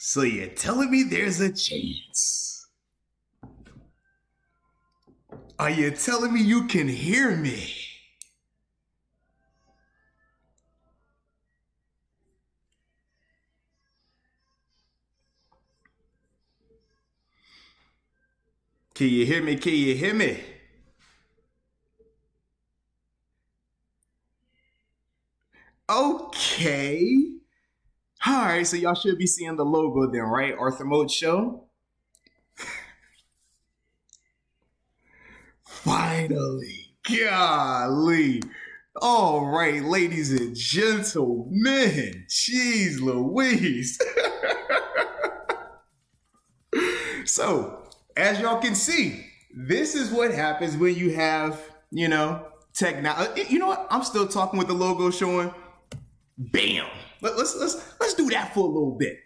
So you're telling me there's a chance? Are you telling me you can hear me? Can you hear me? Can you hear me? Okay. All right, so y'all should be seeing the logo then, right? Arthur Moats Show. Finally. Golly. All right, ladies and gentlemen. Jeez Louise. So, as y'all can see, this is what happens when you have, technology. You know what? I'm still talking with the logo showing. Bam. Let's do that for a little bit.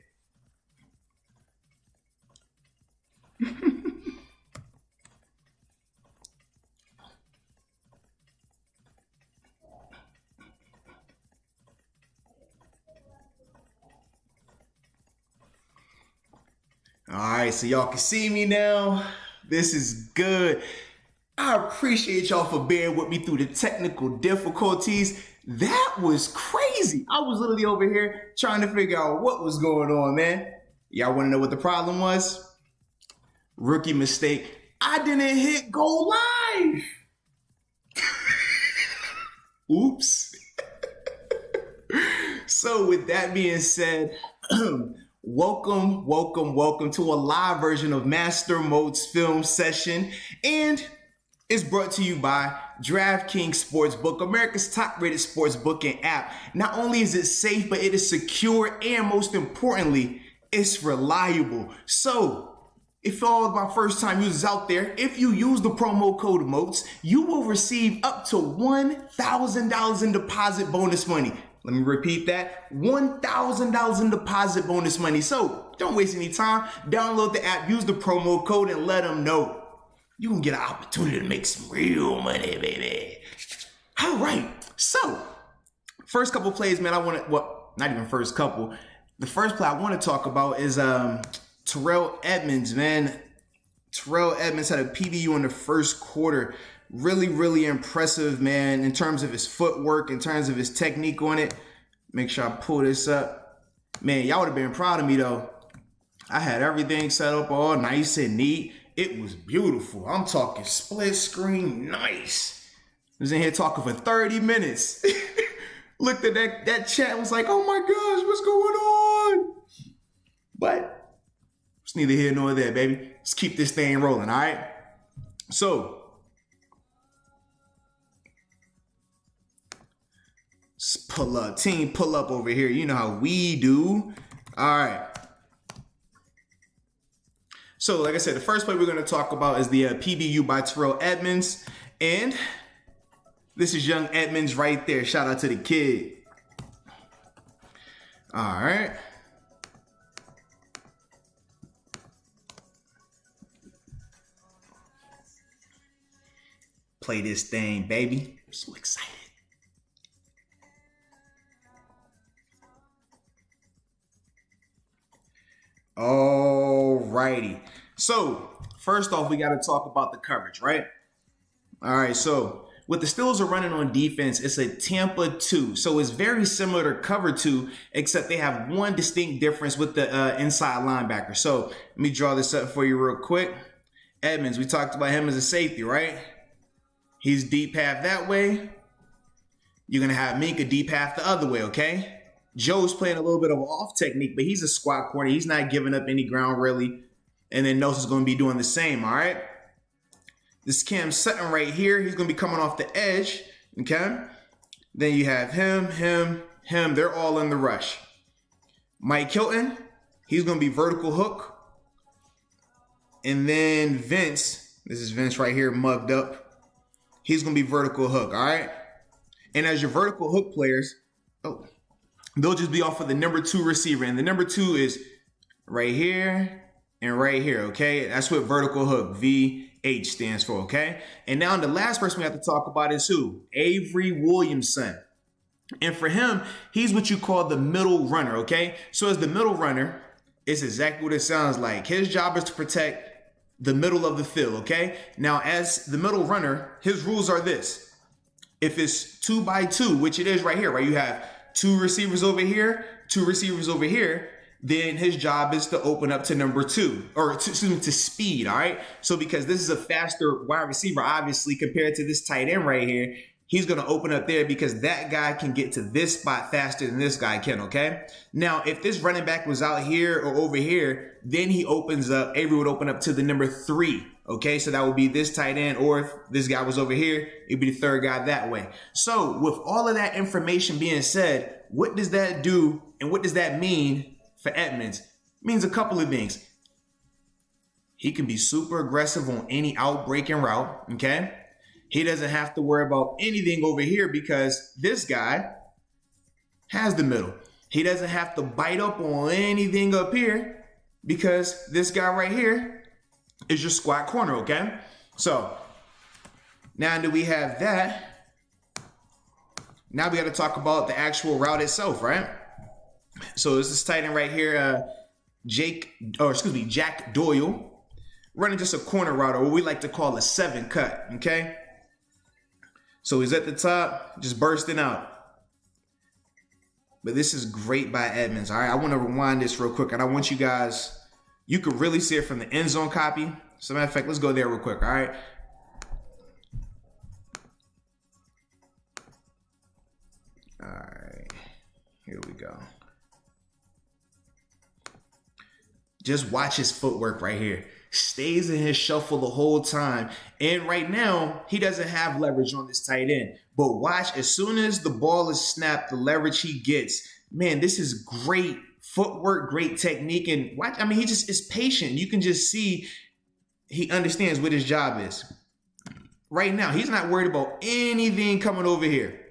All right, so y'all can see me now. This is good. I appreciate y'all for bearing with me through the technical difficulties. That was crazy. I was literally over here trying to figure out what was going on, man. Y'all want to know what the problem was? Rookie mistake. I didn't hit go live. Oops. So with that being said, welcome to a live version of Master Moats Film Session, and it's brought to you by DRAFTKINGS Sportsbook, America's top-rated sportsbook and app. Not only is it safe, but it is secure, and most importantly, it's reliable. So, if all of our first-time users out there, if you use the promo code MOATS, you will receive up to $1,000 in deposit bonus money. Let me repeat that, $1,000 in deposit bonus money. So, don't waste any time. Download the app, use the promo code, and let them know. You can get an opportunity to make some real money, baby. All right. So, first couple plays, man, not even first couple. The first play I want to talk about is Tyrell Edmonds, man. Tyrell Edmonds had a PBU in the first quarter. Really, really impressive, man, in terms of his footwork, in terms of his technique on it. Make sure I pull this up. Man, y'all would have been proud of me, though. I had everything set up all nice and neat. It was beautiful. I'm talking split screen, nice. I was in here talking for 30 minutes. Looked at that chat, was like, oh my gosh, what's going on? But it's neither here nor there, baby. Let's keep this thing rolling, all right? So, let's pull up. Team, pull up over here. You know how we do. All right. So, like I said, the first play we're going to talk about is the PBU by Tyrell Edmonds. And this is young Edmonds right there. Shout out to the kid. All right. Play this thing, baby. I'm so excited. All righty. So, first off, we got to talk about the coverage, right? All right, so what the Steelers are running on defense, it's a Tampa 2. So it's very similar to cover 2, except they have one distinct difference with the inside linebacker. So let me draw this up for you real quick. Edmonds, we talked about him as a safety, right? He's deep half that way. You're going to have Minka deep half the other way, okay? Joe's playing a little bit of off technique, but he's a squat corner. He's not giving up any ground, really. And then Nelson's going to be doing the same, all right? This Cam Sutton right here, he's going to be coming off the edge, okay? Then you have him. They're all in the rush. Mike Hilton, he's going to be vertical hook. And then Vince, this is Vince right here, mugged up. He's going to be vertical hook, all right? And as your vertical hook players, they'll just be off of the number 2 receiver. And the number 2 is right here and right here, okay? That's what vertical hook, VH, stands for, okay? And now the last person we have to talk about is who? Avery Williamson. And for him, he's what you call the middle runner, okay? So as the middle runner, It's exactly what it sounds like. His job is to protect the middle of the field, okay? Now, as the middle runner, his rules are this. If it's 2 by 2, which it is right here, right? You have 2 receivers over here, 2 receivers over here, then his job is to open up to number 2, or to speed, all right? So because this is a faster wide receiver, obviously, compared to this tight end right here, he's going to open up there because that guy can get to this spot faster than this guy can, okay? Now, if this running back was out here or over here, then he opens up, Avery would open up to the number 3, okay? So that would be this tight end, or if this guy was over here, it'd be the third guy that way. So with all of that information being said, what does that do and what does that mean for Edmonds? It means a couple of things. He can be super aggressive on any outbreaking route, okay? He doesn't have to worry about anything over here because this guy has the middle. He doesn't have to bite up on anything up here because this guy right here is your squat corner, okay? So now that we have that, now we got to talk about the actual route itself, right? So this is tight end right here, Jack Doyle, running just a corner route, or what we like to call a 7 cut, okay? So he's at the top, just bursting out. But this is great by Edmonds, all right? I want to rewind this real quick, and I want you guys, you could really see it from the end zone copy. So matter of fact, let's go there real quick, all right? All right, here we go. Just watch his footwork right here. Stays in his shuffle the whole time. And right now, he doesn't have leverage on this tight end. But watch, as soon as the ball is snapped, the leverage he gets, man, this is great footwork, great technique. And watch, I mean, he just is patient. You can just see he understands what his job is. Right now, he's not worried about anything coming over here.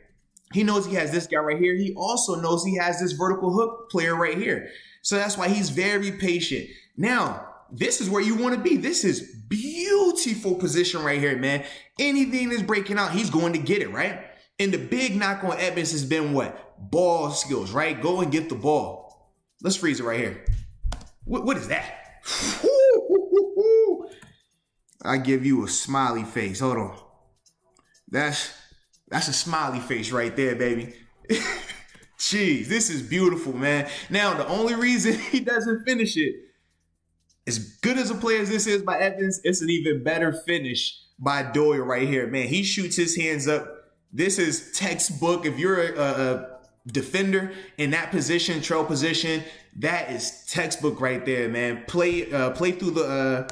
He knows he has this guy right here. He also knows he has this vertical hook player right here. So that's why he's very patient. Now, this is where you want to be. This is beautiful position right here, man. Anything that's breaking out, he's going to get it, right? And the big knock on Edmonds has been what? Ball skills, right? Go and get the ball. Let's freeze it right here. What is that? I give you a smiley face. Hold on. That's a smiley face right there, baby. Jeez, this is beautiful, man. Now, the only reason he doesn't finish it, as good as a player as this is by Edmonds, it's an even better finish by Doyle right here, man. He shoots his hands up. This is textbook. If you're a defender in that position, trail position, that is textbook right there, man. Play through the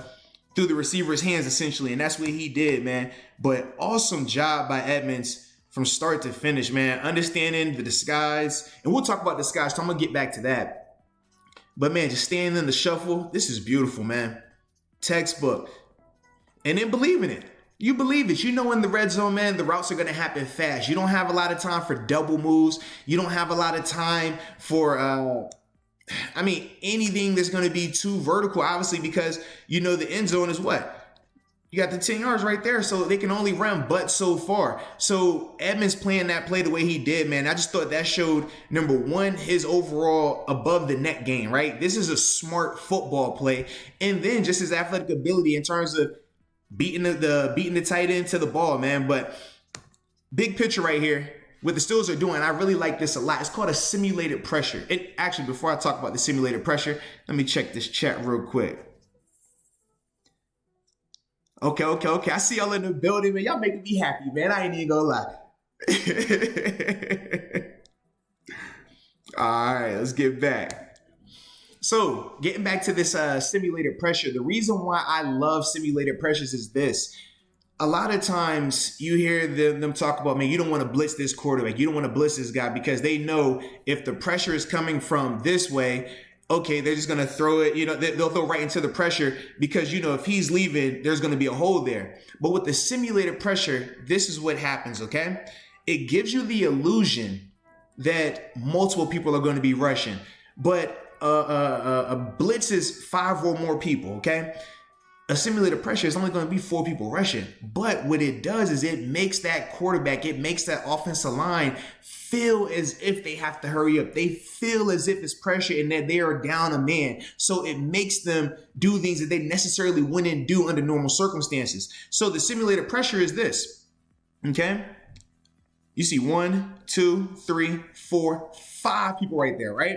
receiver's hands essentially, and that's what he did, man. But awesome job by Edmonds from start to finish, man. Understanding the disguise, and we'll talk about disguise, so I'm gonna get back to that. But man, just staying in the shuffle, this is beautiful, man. Textbook. And then believe in it. You believe it. You know in the red zone, man, the routes are going to happen fast. You don't have a lot of time for double moves. You don't have a lot of time for, anything that's going to be too vertical, obviously, because you know the end zone is what? You got the 10 yards right there, so they can only run but so far. So Edmonds playing that play the way he did, man, I just thought that showed, number one, his overall above the net game, right? This is a smart football play. And then just his athletic ability in terms of beating the tight end to the ball, man. But big picture right here, what the Steelers are doing, I really like this a lot. It's called a simulated pressure. And actually, before I talk about the simulated pressure, let me check this chat real quick. Okay. I see y'all in the building, man. Y'all making me happy, man. I ain't even gonna lie. All right, let's get back. So, getting back to this simulated pressure, the reason why I love simulated pressures is this. A lot of times you hear them talk about, man, you don't want to blitz this quarterback. You don't want to blitz this guy because they know if the pressure is coming from this way, okay, they're just going to throw it, they'll throw right into the pressure because, if he's leaving, there's going to be a hole there. But with the simulated pressure, this is what happens, okay? It gives you the illusion that multiple people are going to be rushing, but a blitz is 5 or more people, okay? a simulated pressure is only going to be 4 people rushing. But what it does is it makes that quarterback, it makes that offensive line feel as if they have to hurry up. They feel as if it's pressure and that they are down a man. So it makes them do things that they necessarily wouldn't do under normal circumstances. So the simulated pressure is this, okay? You see 1, 2, 3, 4, 5 people right there, right?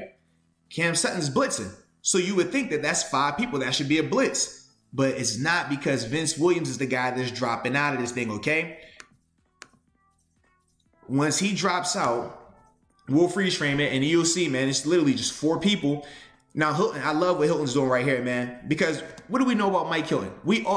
Cam Sutton's blitzing. So you would think that that's 5 people. That should be a blitz. But it's not, because Vince Williams is the guy that's dropping out of this thing, okay? Once he drops out, we'll freeze frame it, and you'll see, man, it's literally just 4 people. Now, Hilton, I love what Hilton's doing right here, man, because what do we know about Mike Hilton?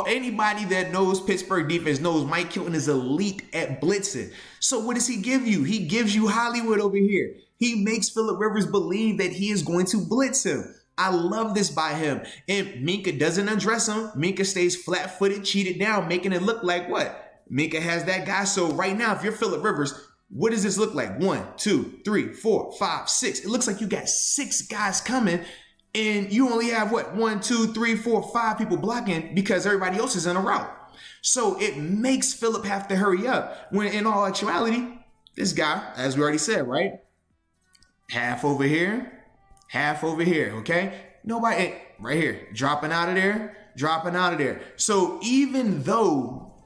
Anybody that knows Pittsburgh defense knows Mike Hilton is elite at blitzing. So what does he give you? He gives you Hollywood over here. He makes Phillip Rivers believe that he is going to blitz him. I love this by him. And Minka doesn't undress him. Minka stays flat-footed, cheated down, making it look like what? Minka has that guy. So right now, if you're Phillip Rivers, what does this look like? 1, 2, 3, 4, 5, 6. It looks like you got 6 guys coming, and you only have what? 1, 2, 3, 4, 5 people blocking because everybody else is in a route. So it makes Phillip have to hurry up. When in all actuality, this guy, as we already said, right? Half over here. Half over here, okay? Nobody, right here, dropping out of there, dropping out of there. So even though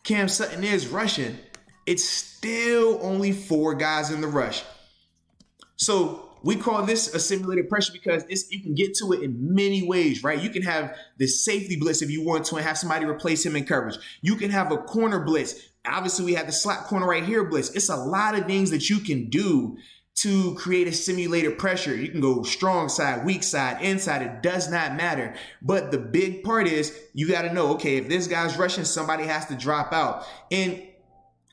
Cam Sutton is rushing, it's still only 4 guys in the rush. So we call this a simulated pressure because you can get to it in many ways, right? You can have the safety blitz if you want to and have somebody replace him in coverage. You can have a corner blitz. Obviously, we have the slot corner right here blitz. It's a lot of things that you can do to create a simulated pressure. You can go strong side, weak side, inside. It does not matter. But the big part is you got to know, okay, if this guy's rushing, somebody has to drop out. And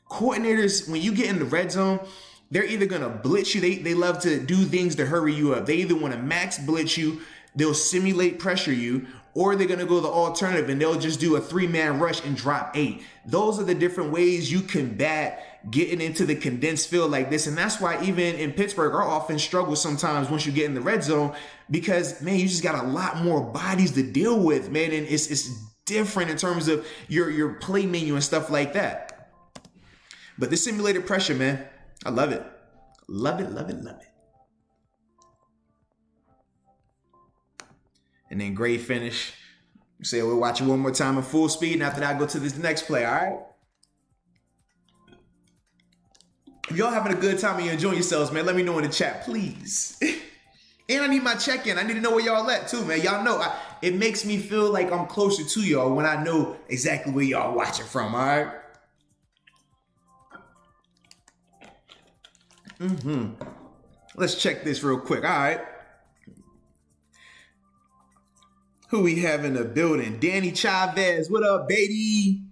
coordinators, when you get in the red zone, they're either going to blitz you. They love to do things to hurry you up. They either want to max blitz you, they'll simulate pressure you, or they're going to go the alternative and they'll just do a 3-man rush and drop 8. Those are the different ways you combat getting into the condensed field like this. And that's why even in Pittsburgh, our offense struggles sometimes once you get in the red zone because, man, you just got a lot more bodies to deal with, man. And it's different in terms of your play menu and stuff like that. But this simulated pressure, man, I love it. Love it, love it, love it. And then great finish. Say we'll watch it one more time in full speed. And after that, I go to this next play, all right? If y'all having a good time and you're enjoying yourselves, man, let me know in the chat, please. And I need my check-in. I need to know where y'all at, too, man. Y'all know, it makes me feel like I'm closer to y'all when I know exactly where y'all watching from, all right? Let's check this real quick, all right? Who we have in the building? Danny Chavez, what up, baby?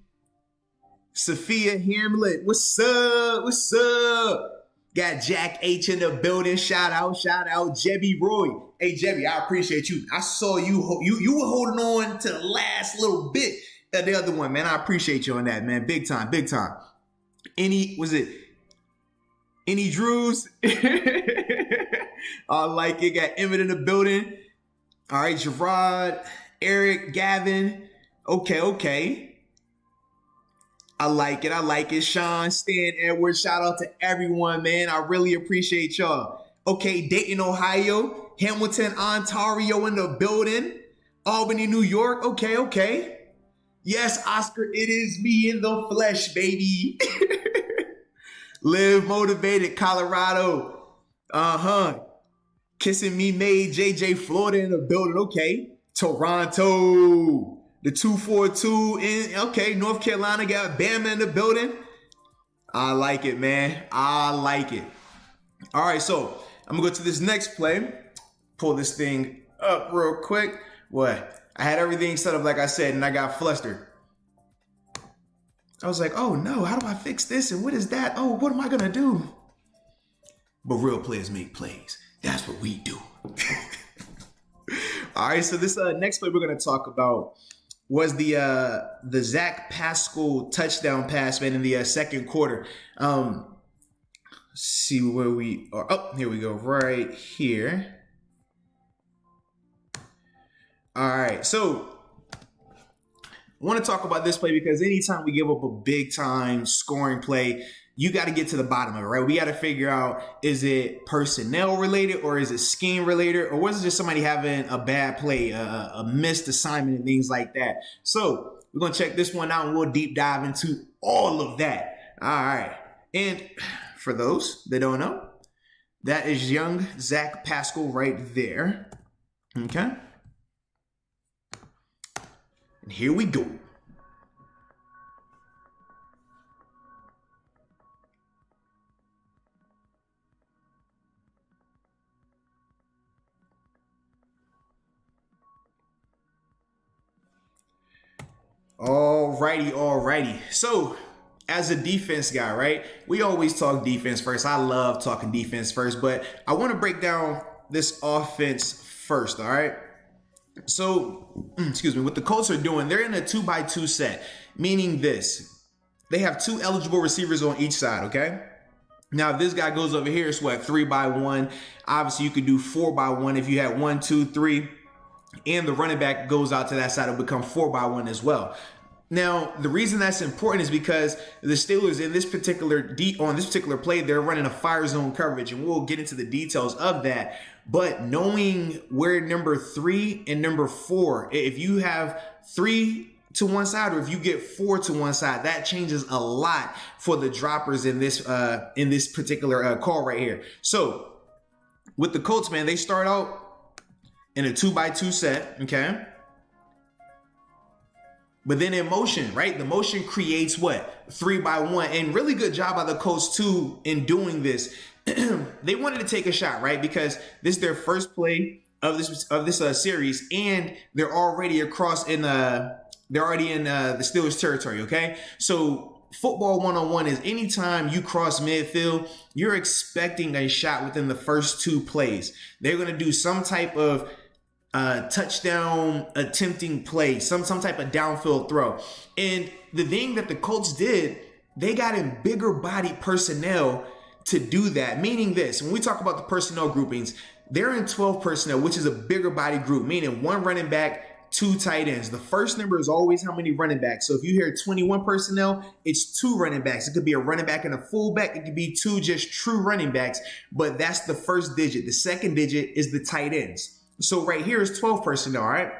Sophia Hamlet, what's up? What's up? Got Jack H in the building. Shout out. Jebby Roy. Hey, Jebby, I appreciate you. I saw you were holding on to the last little bit of the other one, man. I appreciate you on that, man. Big time, big time. Any Drews? I like it. Got Emmett in the building. All right, Gerard, Eric, Gavin. Okay. I like it. Sean, Stan, Edwards, shout out to everyone, man. I really appreciate y'all. Okay, Dayton, Ohio. Hamilton, Ontario in the building. Albany, New York. Okay. Yes, Oscar, it is me in the flesh, baby. Live motivated, Colorado. Kissing Me Made, JJ, Florida in the building. Okay. Toronto. The 242 in, okay, North Carolina got Bama in the building. I like it, man. I like it. All right, so I'm gonna go to this next play. Pull this thing up real quick. What? I had everything set up like I said, and I got flustered. I was like, oh no, how do I fix this? And what is that? Oh, what am I gonna do? But real players make plays. That's what we do. All right, so this next play we're gonna talk about was the Zach Pascal touchdown pass, man, in the second quarter. See where we are. Oh, here we go, right here. All right, so want to talk about this play because anytime we give up a big time scoring play, you got to get to the bottom of it, right? We got to figure out, is it personnel related or is it scheme related, or was it just somebody having a bad play, a missed assignment and things like that? So we're going to check this one out and we'll deep dive into all of that. All right. And for those that don't know, that is young Zach Pascal right there. Okay. And here we go. Alrighty. So, as a defense guy, right? We always talk defense first. I love talking defense first, but I want to break down this offense first, all right? So, excuse me, what the Colts are doing, they're in a 2x2 set, meaning this. They have 2 eligible receivers on each side, okay? Now, if this guy goes over here, it's what, 3x1. Obviously, you could do 4x1 if you had 1, 2, 3. And the running back goes out to that side, it'll become 4x1 as well. Now, the reason that's important is because the Steelers in this particular play, they're running a fire zone coverage, and we'll get into the details of that. But knowing where number 3 and number 4, if you have 3 to one side or if you get 4 to one side, that changes a lot for the droppers in this particular call right here. So with the Colts, man, they start out in a 2x2 set, okay? But then in motion, right? The motion creates what? 3x1. And really good job by the Colts too in doing this. They wanted to take a shot, right? Because this is their first play of this series, and they're already in the Steelers territory, okay? So football 101 is anytime you cross midfield, you're expecting a shot within the first 2 plays. They're going to do some type of touchdown attempting play, some type of downfield throw. And the thing that the Colts did, they got in bigger body personnel to do that. Meaning this, when we talk about the personnel groupings, they're in 12 personnel, which is a bigger body group, meaning 1 running back, 2 tight ends. The first number is always how many running backs. So if you hear 21 personnel, it's 2 running backs. It could be a running back and a fullback. It could be 2 just true running backs, but that's the first digit. The second digit is the tight ends. So right here is 12 personnel, all right?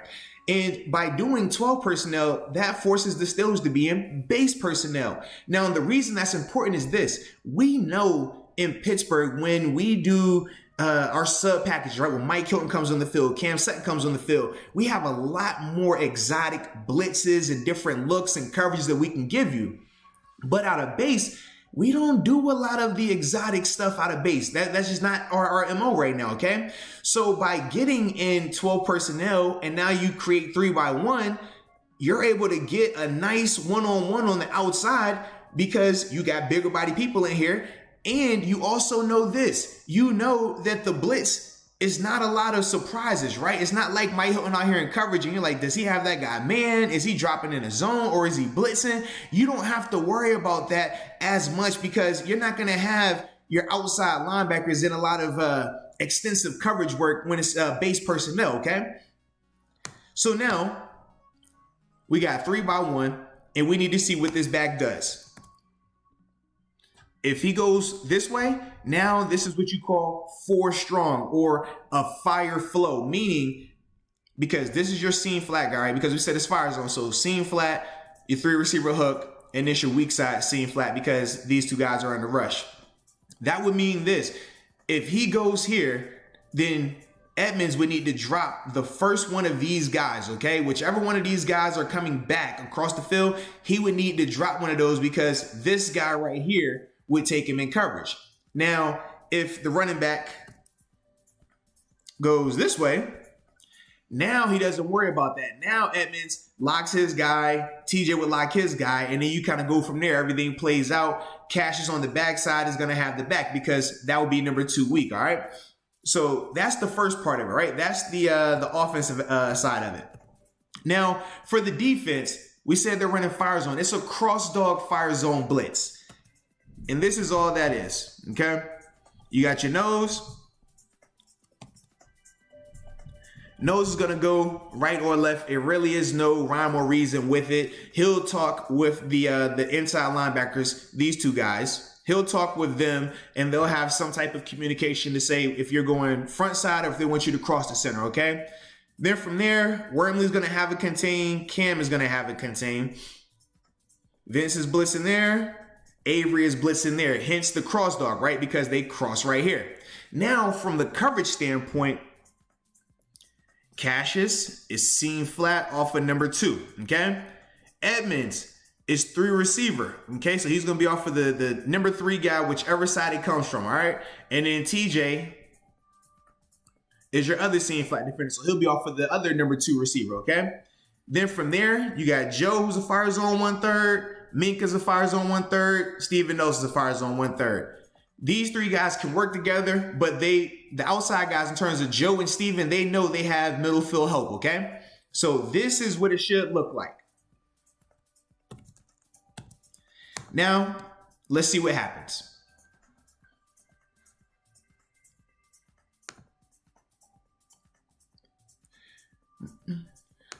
And by doing 12 personnel, that forces the Steelers to be in base personnel. Now, the reason that's important is this. We know in Pittsburgh, when we do our sub package, right? When Mike Hilton comes on the field, Cam Sutton comes on the field, we have a lot more exotic blitzes and different looks and coverages that we can give you. But out of base, we don't do a lot of the exotic stuff out of base. That's just not our MO right now, okay? So by getting in 12 personnel and now you create 3x1, you're able to get a nice one-on-one on the outside because you got bigger body people in here. And you also know this. You know that the blitz is not a lot of surprises, right? It's not like Mike Hilton out here in coverage and you're like, does he have that guy man? Is he dropping in a zone or is he blitzing? You don't have to worry about that as much because you're not going to have your outside linebackers in a lot of extensive coverage work when it's base personnel, okay? So now we got 3x1 and we need to see what this back does. If he goes this way, now this is what you call 4 strong or a fire flow, meaning because this is your seam flat guy, right? Because we said it's fire zone. So seam flat, your 3 receiver hook, and this your weak side seam flat because these 2 guys are under rush. That would mean this. If he goes here, then Edmonds would need to drop the first one of these guys, okay? Whichever one of these guys are coming back across the field, he would need to drop one of those because this guy right here would take him in coverage. Now, if the running back goes this way, now he doesn't worry about that. Now Edmonds locks his guy, TJ would lock his guy, and then you kind of go from there. Everything plays out. Cassius on the backside is going to have the back because that would be number 2 weak, all right? So that's the first part of it, right? That's the offensive side of it. Now, for the defense, we said they're running fire zone. It's a cross dog fire zone blitz. And this is all that is, okay? You got your nose. knows is gonna go right or left. It really is no rhyme or reason with it. He'll talk with the inside linebackers, these two guys. He'll talk with them, and they'll have some type of communication to say if you're going front side or if they want you to cross the center, okay? Then from there, Wormley's going to have it contained. Cam is going to have it contained. Vince is blitzing there. Avery is blitzing there. Hence the cross dog, right? Because they cross right here. Now, from the coverage standpoint, Cassius is seen flat off of number 2, okay? Edmonds is 3 receiver, okay? So he's going to be off of the number 3 guy, whichever side he comes from, all right? And then TJ is your other seam flat defender, so he'll be off of the other number 2 receiver, okay? Then from there, you got Joe, who's a fire zone 1/3. Minka's a fire zone 1/3. Steven Nose is a fire zone 1/3. These 3 guys can work together, but the outside guys, in terms of Joe and Steven, they know they have middle field help, okay? So this is what it should look like. Now, let's see what happens.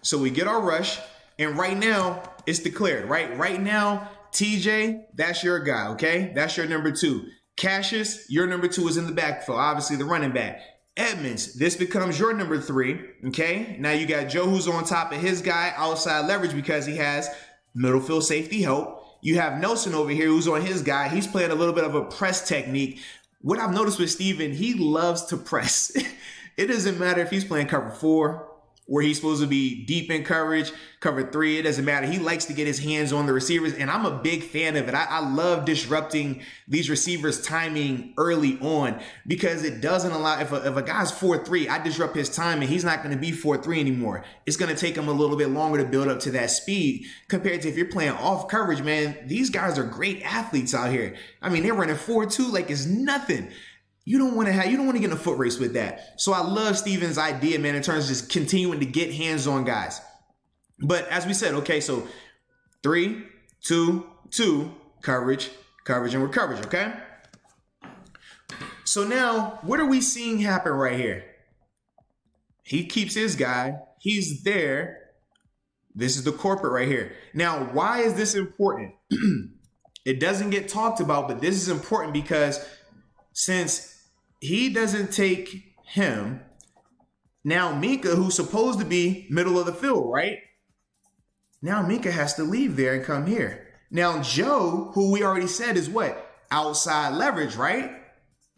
So we get our rush, and right now, it's declared, right? Right now, TJ, that's your guy, okay? That's your number 2. Cassius, your number 2 is in the backfield, obviously the running back. Edmonds, this becomes your number 3, okay? Now you got Joe, who's on top of his guy, outside leverage, because he has middle field safety help. You have Nelson over here, who's on his guy. He's playing a little bit of a press technique. What I've noticed with Steven, he loves to press. It doesn't matter if he's playing cover 4, where he's supposed to be deep in coverage, cover 3, it doesn't matter. He likes to get his hands on the receivers, and I'm a big fan of it. I love disrupting these receivers' timing early on, because it doesn't allow, if a guy's 4-3, I disrupt his timing, he's not going to be 4-3 anymore. It's going to take him a little bit longer to build up to that speed, compared to if you're playing off coverage, man. These guys are great athletes out here. I mean, they're running 4-2 like it's nothing. You don't want to get in a foot race with that. So I love Steven's idea, man, in terms of just continuing to get hands on guys. But as we said, okay, so 3, 2, 2, coverage, and we're coverage, okay? So now, what are we seeing happen right here? He keeps his guy. He's there. This is the corporate right here. Now, why is this important? It doesn't get talked about, but this is important because since he doesn't take him, now Minka, who's supposed to be middle of the field, right? Now Minka has to leave there and come here. Now Joe, who we already said is what? Outside leverage, right?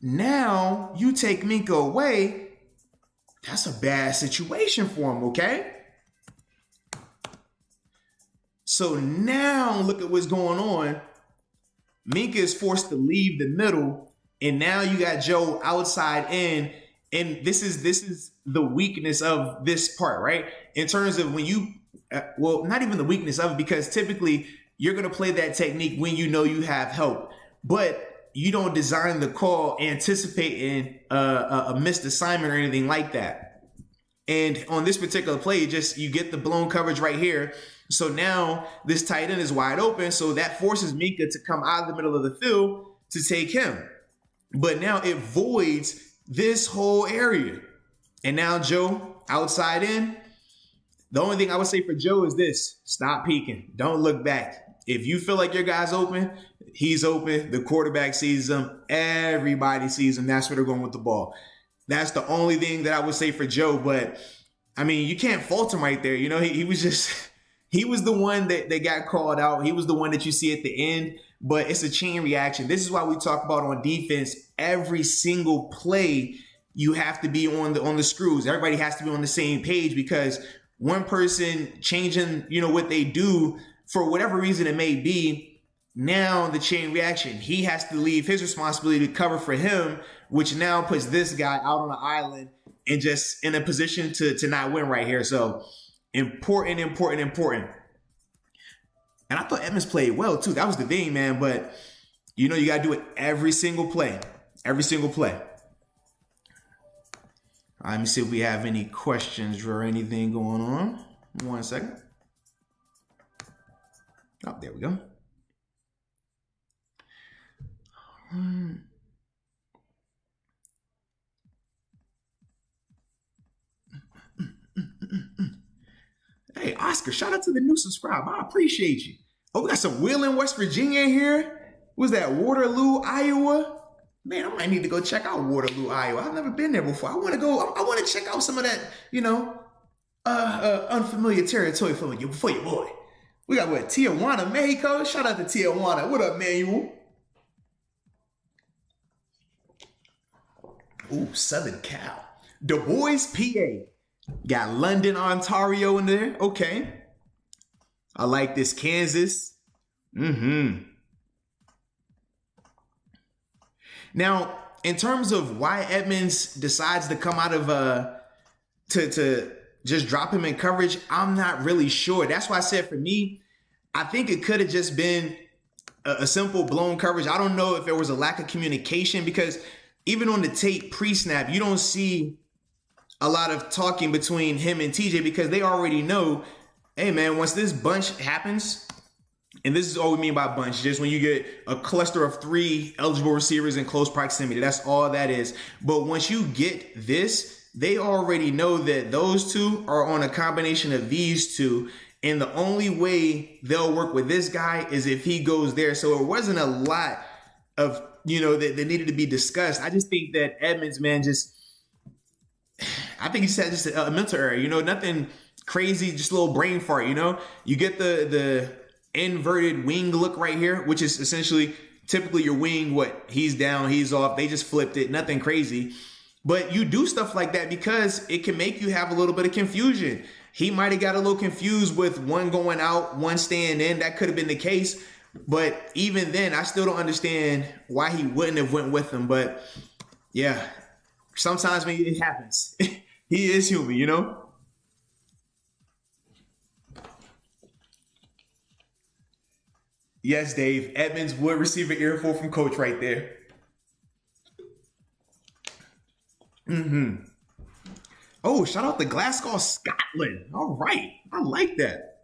Now you take Minka away. That's a bad situation for him, okay? So now look at what's going on. Minka is forced to leave the middle, and now you got Joe outside in, and this is the weakness of this part, right? In terms of when you, well, not even the weakness of it, because typically you're going to play that technique when you know you have help, but you don't design the call anticipating a missed assignment or anything like that. And on this particular play, you get the blown coverage right here. So now this tight end is wide open, so that forces Minka to come out of the middle of the field to take him. But now it voids this whole area. And now Joe outside in. The only thing I would say for Joe is this: stop peeking. Don't look back. If you feel like your guy's open, he's open. The quarterback sees him. Everybody sees him. That's where they're going with the ball. That's the only thing that I would say for Joe. But, I mean, you can't fault him right there. You know, he was the one that got called out. He was the one that you see at the end. But it's a chain reaction. This is why we talk about on defense, every single play, you have to be on the screws. Everybody has to be on the same page, because one person changing, what they do for whatever reason it may be, now the chain reaction, he has to leave his responsibility to cover for him, which now puts this guy out on the island and just in a position to not win right here. So important. And I thought Edmonds played well, too. That was the thing, man. But, you got to do it every single play. Every single play. All right, let me see if we have any questions or anything going on. 1 second. Oh, there we go. Oscar, shout out to the new subscriber. I appreciate you. Oh, we got some Wheeling, West Virginia in here. Was that Waterloo, Iowa? Man, I might need to go check out Waterloo, Iowa. I've never been there before. I want to go. I want to check out some of that, unfamiliar territory for your boy. We got what? Tijuana, Mexico. Shout out to Tijuana. What up, Manuel? Ooh, Southern Cal. Du Bois, PA. Got London, Ontario in there. Okay. I like this. Kansas. Now, in terms of why Edmonds decides to come out of to just drop him in coverage, I'm not really sure. That's why I said for me, I think it could have just been a simple blown coverage. I don't know if there was a lack of communication, because even on the tape pre-snap, you don't see a lot of talking between him and TJ, because they already know, hey man, once this bunch happens, and this is all we mean by bunch, just when you get a cluster of 3 eligible receivers in close proximity, that's all that is. But once you get this, they already know that those two are on a combination of these two, and the only way they'll work with this guy is if he goes there. So it wasn't a lot of, that needed to be discussed. I just think that Edmonds, man, I think he said just a mental error, nothing crazy, just a little brain fart, You get the inverted wing look right here, which is essentially typically your wing, he's down, he's off. They just flipped it, nothing crazy. But you do stuff like that because it can make you have a little bit of confusion. He might have got a little confused with one going out, one staying in. That could have been the case. But even then, I still don't understand why he wouldn't have went with him. But yeah, sometimes maybe it happens. He is human, Yes, Dave. Edmonds would receive an earful from Coach right there. Oh, shout out to Glasgow, Scotland. All right. I like that.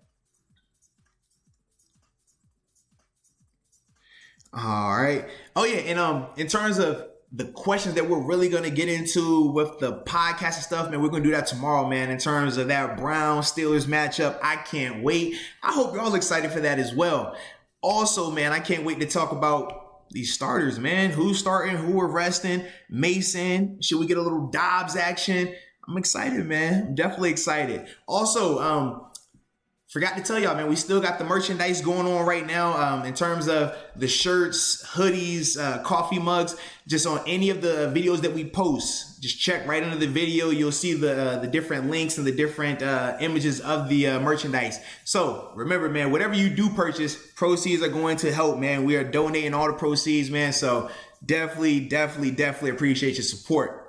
All right. Oh, yeah. And in terms of the questions that we're really going to get into with the podcast and stuff, man, we're going to do that tomorrow, man, in terms of that Browns-Steelers matchup. I can't wait. I hope you're all excited for that as well. Also, man, I can't wait to talk about these starters, man. Who's starting? Who we're resting? Mason. Should we get a little Dobbs action? I'm excited, man. I'm definitely excited. Also, forgot to tell y'all, man, we still got the merchandise going on right now in terms of the shirts, hoodies, coffee mugs. Just on any of the videos that we post, just check right under the video. You'll see the different links and the different images of the merchandise. So remember, man, whatever you do purchase, proceeds are going to help, man. We are donating all the proceeds, man. So definitely appreciate your support.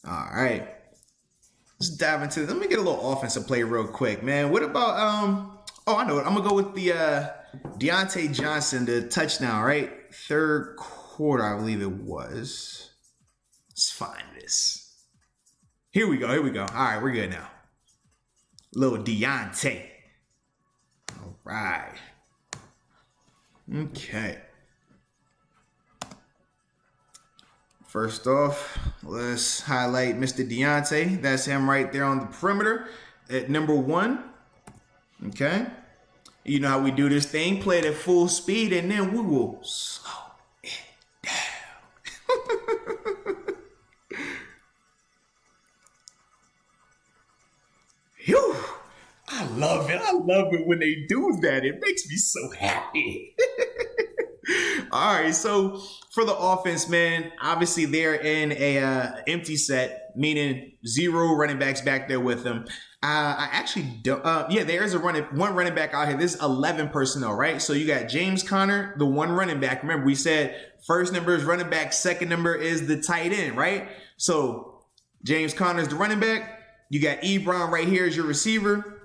All right. Let's dive into this. Let me get a little offensive play real quick, man. What about, I know it. I'm going to go with the Deontay Johnson, the touchdown, right? Third quarter, I believe it was. Let's find this. Here we go. All right, we're good now. Little Deontay. All right. Okay. First off, let's highlight Mr. Deontay. That's him right there on the perimeter at number 1. Okay. You know how we do this thing. Play it at full speed, and then we will slow it down. Phew. I love it. I love it when they do that. It makes me so happy. All right, so for the offense, man, obviously they're in a empty set, meaning 0 running backs back there with them. I actually don't. There's one running back out here. This is 11 personnel, right? So you got James Conner, the one running back. Remember, we said first number is running back, second number is the tight end, right? So James Conner is the running back. You got Ebron right here as your receiver.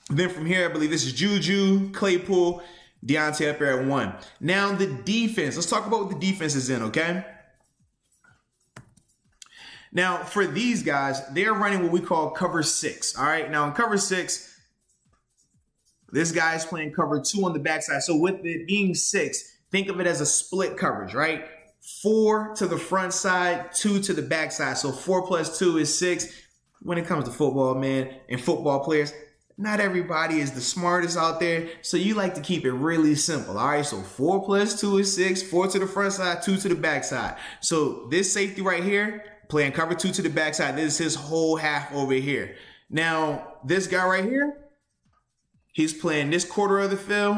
Then from here, I believe this is Juju, Claypool, Deontay up there at 1. Now the defense. Let's talk about what the defense is in, okay? Now for these guys, they're running what we call cover 6. All right. Now in cover 6, this guy's playing cover 2 on the backside. So with it being 6, think of it as a split coverage, right? 4 to the front side, 2 to the backside. So 4 plus 2 is 6. When it comes to football, man, and football players, not everybody is the smartest out there, so you like to keep it really simple. All right, so 4 plus 2 is 6, 4 to the front side, 2 to the back side. So this safety right here, playing cover 2 to the back side, this is his whole half over here. Now, this guy right here, he's playing this quarter of the field.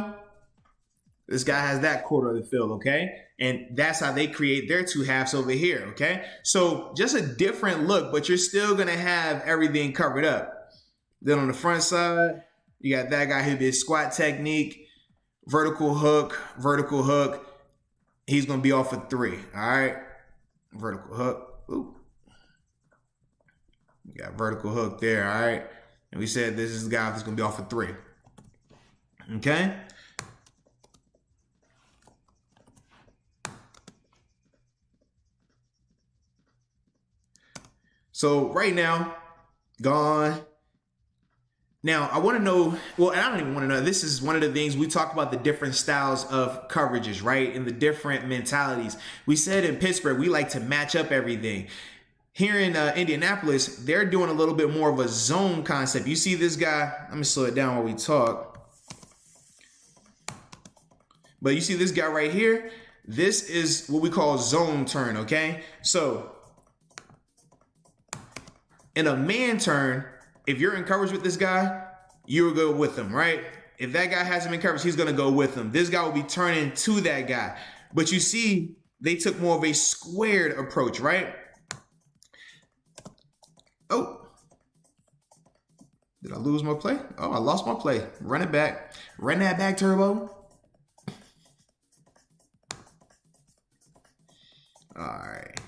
This guy has that quarter of the field, okay? And that's how they create their 2 halves over here, okay? So just a different look, but you're still going to have everything covered up. Then on the front side, you got that guy who did squat technique, vertical hook, vertical hook. He's going to be off for 3, all right? Vertical hook. Ooh. You got vertical hook there, all right? And we said this is the guy that's going to be off for 3, okay? So right now, gone. Now, I want to know, well, I don't even want to know. This is one of the things we talk about, the different styles of coverages, right? And the different mentalities. We said in Pittsburgh, we like to match up everything. Here in Indianapolis, they're doing a little bit more of a zone concept. You see this guy, let me slow it down while we talk. But you see this guy right here, this is what we call zone turn, okay? So in a man turn, if you're in coverage with this guy, you'll go with him, right? If that guy has him in coverage, he's going to go with him. This guy will be turning to that guy. But you see, they took more of a squared approach, right? Oh. Did I lose my play? Oh, I lost my play. Run it back. Run that back, Turbo. All right.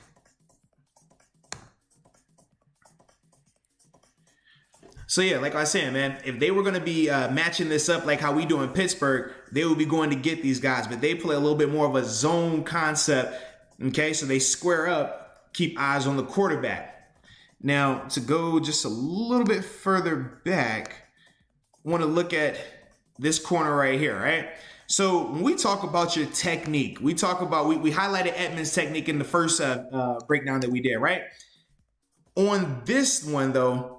So yeah, like I was saying, man, if they were going to be matching this up like how we do in Pittsburgh, they would be going to get these guys. But they play a little bit more of a zone concept, okay? So they square up, keep eyes on the quarterback. Now, to go just a little bit further back, I want to look at this corner right here, right? So when we talk about your technique, we talk about, we highlighted Edmonds' technique in the first breakdown that we did, right? On this one, though,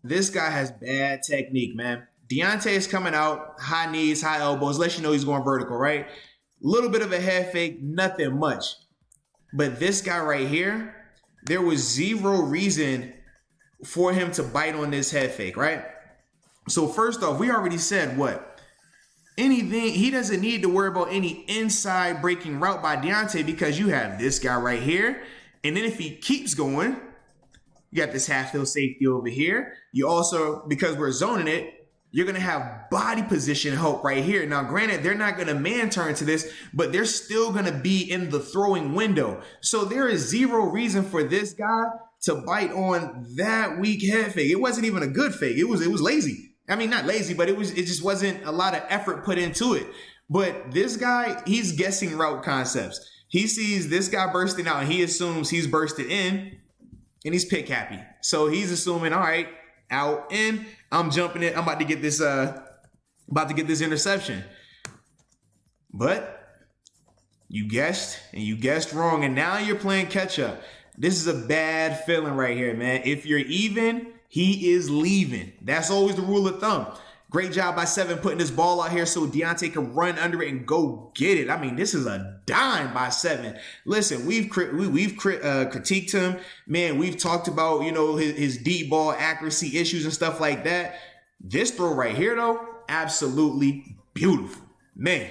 this guy has bad technique, man. Deontay is coming out, high knees, high elbows, lets you know he's going vertical, right? Little bit of a head fake, nothing much. But this guy right here, there was zero reason for him to bite on this head fake, right? So first off, we already said what? Anything, he doesn't need to worry about any inside breaking route by Deontay because you have this guy right here. And then if he keeps going, you got this half field safety over here. You also, because we're zoning it, you're going to have body position help right here. Now, granted, they're not going to man turn to this, but they're still going to be in the throwing window. So there is zero reason for this guy to bite on that weak head fake. It wasn't even a good fake. It was lazy. I mean, not lazy, but it just wasn't a lot of effort put into it. But this guy, he's guessing route concepts. He sees this guy bursting out and he assumes he's bursted in. And he's pick happy. So he's assuming, all right, out, in, I'm jumping it. I'm about to get this interception. But you guessed, and you guessed wrong. And now you're playing catch up. This is a bad feeling right here, man. If you're even, he is leaving. That's always the rule of thumb. Great job by 7 putting this ball out here so Deontay can run under it and go get it. I mean, this is a dime by 7. Listen, we've critiqued him. Man, we've talked about, you know, his deep ball accuracy issues and stuff like that. This throw right here, though, absolutely beautiful. Man.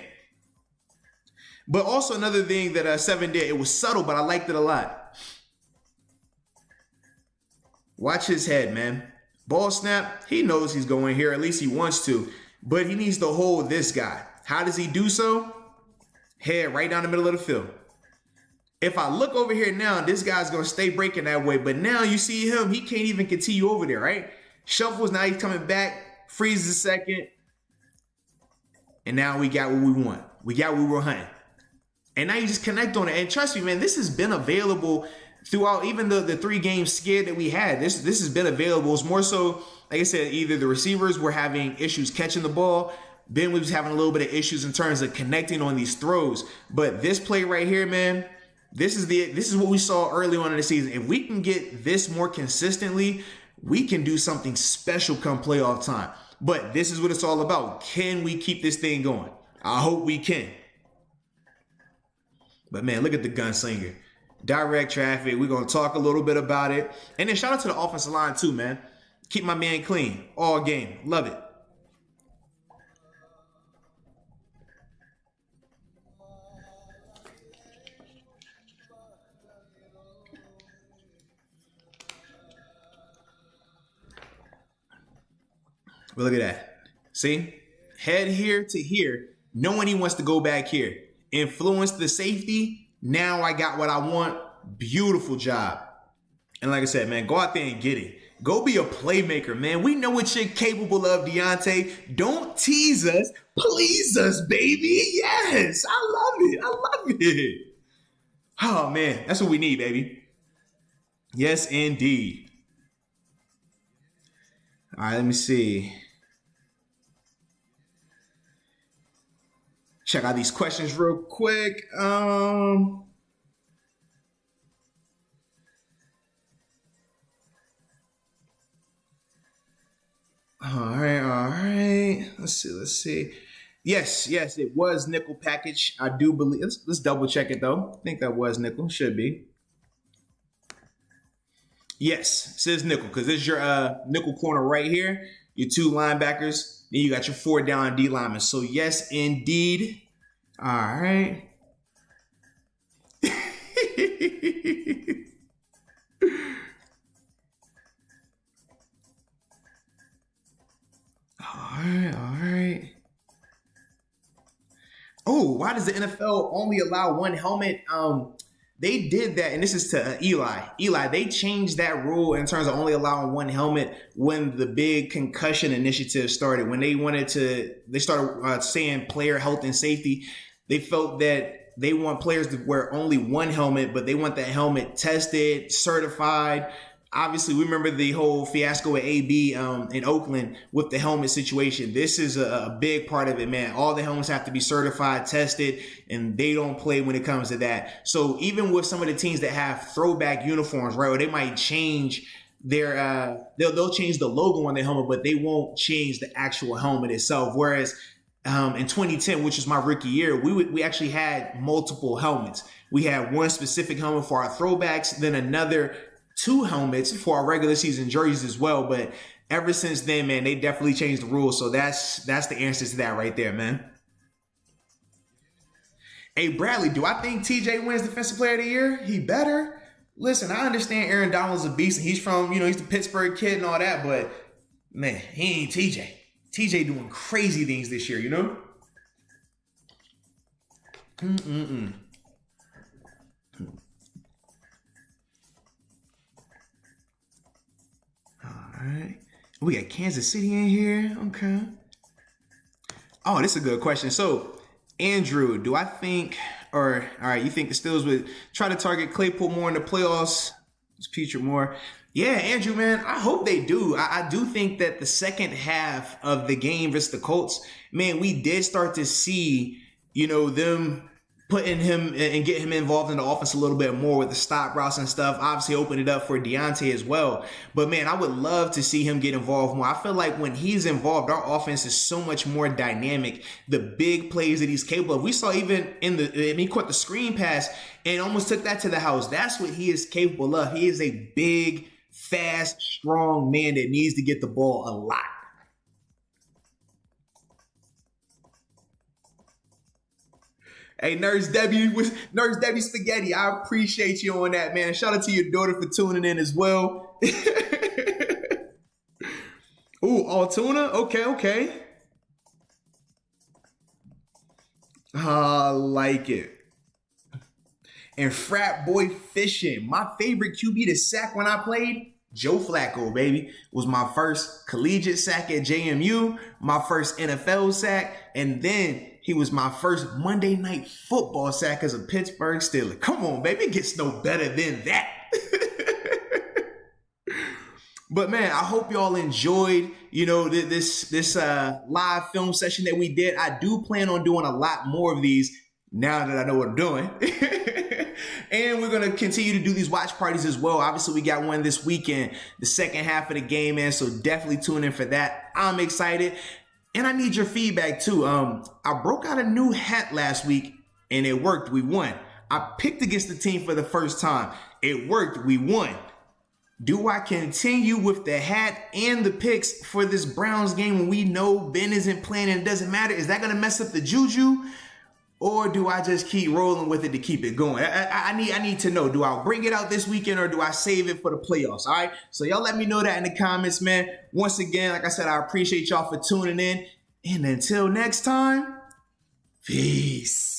But also another thing that 7 did, it was subtle, but I liked it a lot. Watch his head, man. Ball snap, he knows he's going here. At least he wants to. But he needs to hold this guy. How does he do so? Head right down the middle of the field. If I look over here now, this guy's going to stay breaking that way. But now you see him, he can't even continue over there, right? Shuffles, now he's coming back. Freezes a second. And now we got what we want. We got what we were hunting. And now you just connect on it. And trust me, man, this has been available throughout even the 3-game skid that we had. This has been available. It's more so, like I said, either the receivers were having issues catching the ball, Ben was having a little bit of issues in terms of connecting on these throws. But this play right here, man, this is what we saw early on in the season. If we can get this more consistently, we can do something special come playoff time. But this is what it's all about. Can we keep this thing going? I hope we can. But man, look at the gunslinger. Direct traffic. We're going to talk a little bit about it. And then shout out to the offensive line too, man. Keep my man clean all game. Love it. But look at that. See? Head here to here, knowing he wants to go back here. Influence the safety. Now I got what I want. Beautiful job. And like I said, man, go out there and get it. Go be a playmaker, man. We know what you're capable of, Deontay. Don't tease us. Please us, baby. Yes. I love it. I love it. Oh, man. That's what we need, baby. Yes, indeed. All right, let me see. Check out these questions real quick. All right. Let's see. Yes, it was nickel package. I do believe. Let's double check it though. I think that was nickel. Should be. Yes, it says nickel because this is your nickel corner right here. Your 2 linebackers. Then you got your 4 down D linemen. So yes, indeed. All right. All right. Oh, why does the NFL only allow 1 helmet? They did that, and this is to Eli. Eli, they changed that rule in terms of only allowing 1 helmet when the big concussion initiative started. When they started saying player health and safety, they felt that they want players to wear only 1 helmet, but they want that helmet tested, certified. Obviously, we remember the whole fiasco with AB in Oakland with the helmet situation. This is a big part of it, man. All the helmets have to be certified, tested, and they don't play when it comes to that. So even with some of the teams that have throwback uniforms, right, or they might change their they'll change the logo on their helmet, but they won't change the actual helmet itself. Whereas in 2010, which was my rookie year, we actually had multiple helmets. We had one specific helmet for our throwbacks, then another 2 helmets for our regular season jerseys as well. But ever since then, man, they definitely changed the rules. So that's the answer to that right there, man. Hey, Bradley, do I think TJ wins Defensive Player of the Year? He better. Listen, I understand Aaron Donald's a beast, and he's from, he's the Pittsburgh kid and all that, but man, he ain't TJ. TJ doing crazy things this year, All right. We got Kansas City in here. Okay. Oh, this is a good question. So, Andrew, do I think, all right, you think the Steelers would try to target Claypool more in the playoffs? Feature more. Yeah, Andrew, man, I hope they do. I do think that the second half of the game versus the Colts, man, we did start to see, them putting him and get him involved in the offense a little bit more with the stop routes and stuff. Obviously opened it up for Deontay as well. But man, I would love to see him get involved more. I feel like when he's involved, our offense is so much more dynamic. The big plays that he's capable of. We saw even he caught the screen pass and almost took that to the house. That's what he is capable of. He is a big, fast, strong man that needs to get the ball a lot. Hey, Nurse Debbie Spaghetti, I appreciate you on that, man. Shout out to your daughter for tuning in as well. Ooh, all tuna? Okay. I like it. And frat boy fishing. My favorite QB to sack when I played, Joe Flacco, baby. Was my first collegiate sack at JMU, my first NFL sack, and then he was my first Monday Night Football sack as a Pittsburgh Steeler. Come on, baby. It gets no better than that. But, man, I hope y'all enjoyed, this live film session that we did. I do plan on doing a lot more of these now that I know what I'm doing. And we're going to continue to do these watch parties as well. Obviously, we got one this weekend, the second half of the game, man. So definitely tune in for that. I'm excited. And I need your feedback too. I broke out a new hat last week and it worked. We won. I picked against the team for the first time. It worked. We won. Do I continue with the hat and the picks for this Browns game when we know Ben isn't playing and it doesn't matter? Is that going to mess up the juju? Or do I just keep rolling with it to keep it going? I need to know. Do I bring it out this weekend or do I save it for the playoffs? All right. So y'all let me know that in the comments, man. Once again, like I said, I appreciate y'all for tuning in. And until next time, peace.